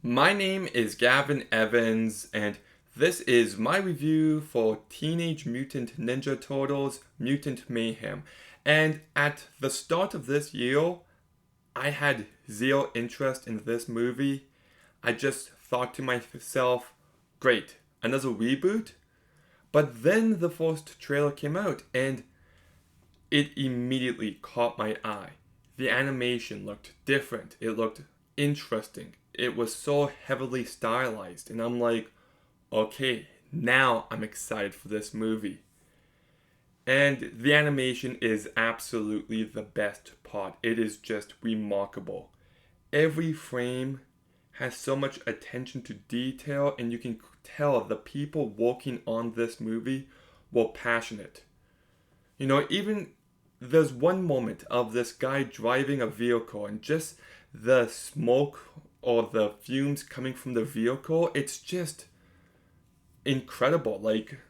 My name is Gavin Evans, and this is my review for Teenage Mutant Ninja Turtles Mutant Mayhem. And at the start of this year, I had zero interest in this movie. I just thought to myself, great, another reboot? But then the first trailer came out, and it immediately caught my eye. The animation looked different, it looked interesting. It was so heavily stylized, and I'm like, okay, now I'm excited for this movie. And the animation is absolutely the best part. It is just remarkable. Every frame has so much attention to detail, and you can tell the people working on this movie were passionate. Even there's one moment of this guy driving a vehicle, and just the smoke or the fumes coming from the vehicle, it's just incredible. Like,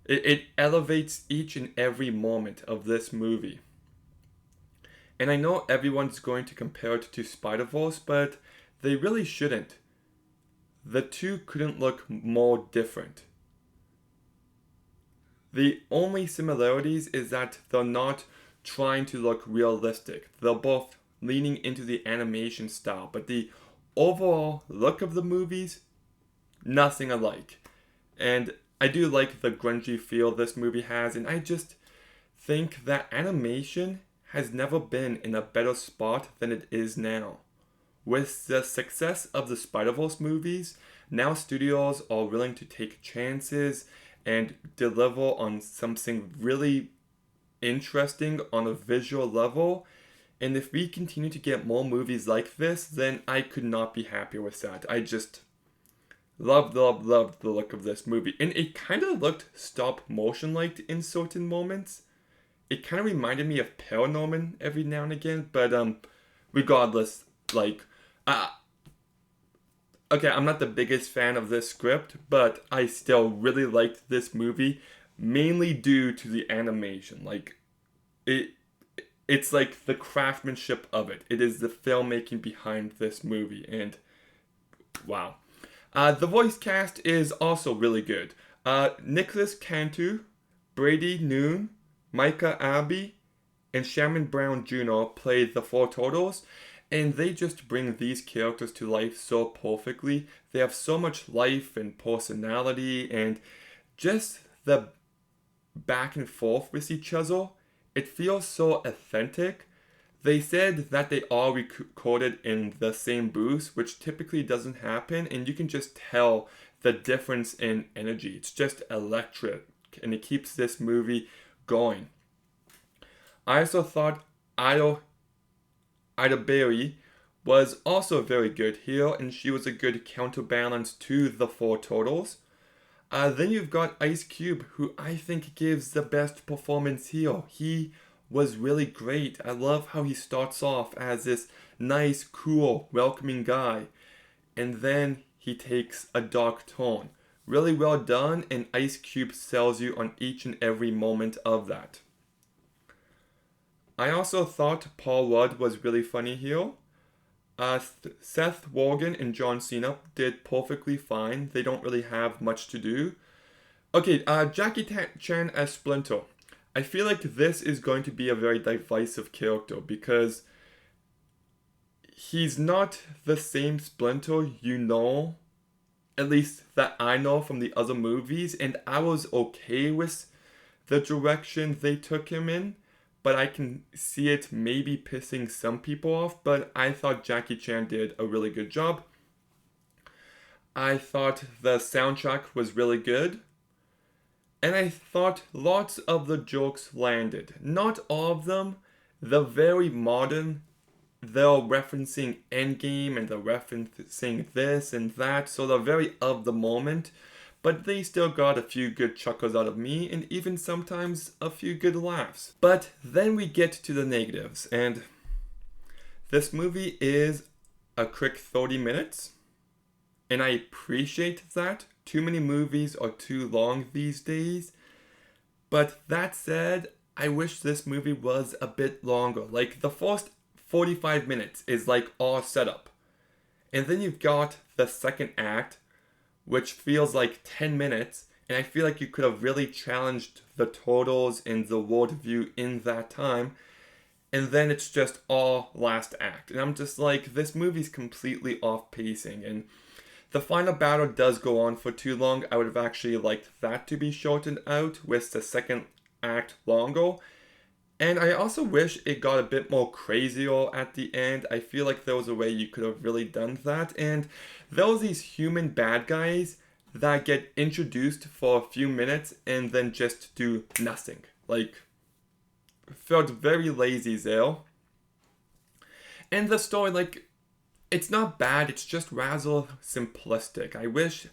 it elevates each and every moment of this movie. And I know everyone's going to compare it to Spider-Verse, but they really shouldn't. The two couldn't look more different. The only similarities is that they're not trying to look realistic. They're both leaning into the animation style, but the overall look of the movies, nothing alike. And I do like the grungy feel this movie has, and I just think that animation has never been in a better spot than it is now. With the success of the Spider-Verse movies, now studios are willing to take chances and deliver on something really interesting on a visual level. And if we continue to get more movies like this, then I could not be happier with that. I just loved the look of this movie. And it kind of looked stop motion like in certain moments. It kind of reminded me of Paranorman every now and again, but regardless, like, okay, I'm not the biggest fan of this script, but I still really liked this movie, mainly due to the animation. Like, it's like the craftsmanship of it. It is the filmmaking behind this movie, and wow. The voice cast is also really good. Nicholas Cantu, Brady Noon, Micah Abbey, and Shannon Brown Jr. played the four Turtles, and they just bring these characters to life so perfectly. They have so much life and personality, and just the back and forth with each other. It feels so authentic. They said that they all recorded in the same booth, which typically doesn't happen, and you can just tell the difference in energy. It's just electric, and it keeps this movie going. I also thought Ida Berry was also very good here, and she was a good counterbalance to the four Turtles. Then you've got Ice Cube, who I think gives the best performance here. He was really great. I love how he starts off as this nice, cool, welcoming guy, and then he takes a dark tone. Really well done, and Ice Cube sells you on each and every moment of that. I also thought Paul Rudd was really funny here. Seth Rogen and John Cena did perfectly fine. They don't really have much to do. Okay, Jackie Chan as Splinter. I feel like this is going to be a very divisive character because he's not the same Splinter at least that I know from the other movies, and I was okay with the direction they took him in, but I can see it maybe pissing some people off, but I thought Jackie Chan did a really good job. I thought the soundtrack was really good. And I thought lots of the jokes landed. Not all of them. The very modern, they're referencing Endgame and they're referencing this and that, so they're very of the moment. But they still got a few good chuckles out of me, and even sometimes a few good laughs. But then we get to the negatives, and this movie is a quick 30 minutes, and I appreciate that. Too many movies are too long these days. But that said, I wish this movie was a bit longer. Like, the first 45 minutes is like all setup. And then you've got the second act, which feels like 10 minutes, and I feel like you could have really challenged the Turtles and the worldview in that time. And then it's just all last act. And I'm just like, this movie's completely off pacing. And the final battle does go on for too long. I would have actually liked that to be shortened out with the second act longer. And I also wish it got a bit more crazier at the end. I feel like there was a way you could have really done that. And there was these human bad guys that get introduced for a few minutes and then just do nothing. Like, felt very lazy there. And the story, like, it's not bad, it's just rather simplistic. I wish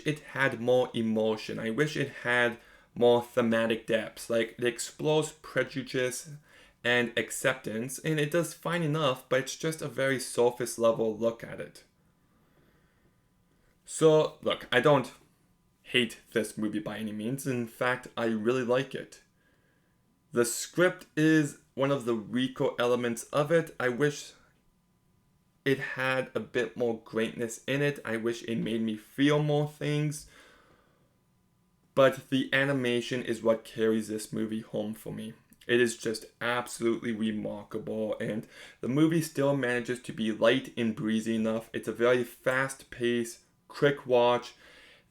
it had more emotion. I wish it had more thematic depth. Like, it explores prejudice and acceptance, and it does fine enough, but it's just a very surface level look at it. So, look, I don't hate this movie by any means. In fact, I really like it. The script is one of the weaker elements of it. I wish it had a bit more greatness in it. I wish it made me feel more things. But the animation is what carries this movie home for me. It is just absolutely remarkable, and the movie still manages to be light and breezy enough. It's a very fast-paced, quick watch.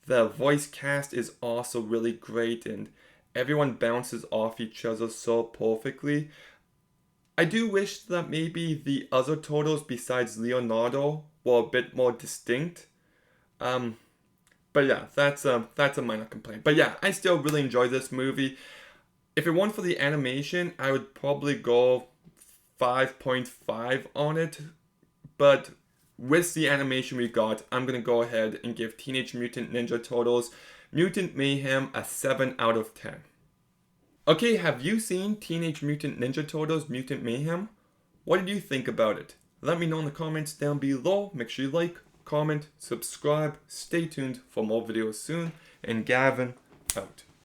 The voice cast is also really great, and everyone bounces off each other so perfectly. I do wish that maybe the other Turtles besides Leonardo were a bit more distinct. But yeah, that's a minor complaint. But yeah, I still really enjoy this movie. If it weren't for the animation, I would probably go 5.5 on it. But with the animation we got, I'm going to go ahead and give Teenage Mutant Ninja Turtles Mutant Mayhem a 7 out of 10. Okay, have you seen Teenage Mutant Ninja Turtles Mutant Mayhem? What did you think about it? Let me know in the comments down below. Make sure you like, comment, subscribe, stay tuned for more videos soon, and Gavin out.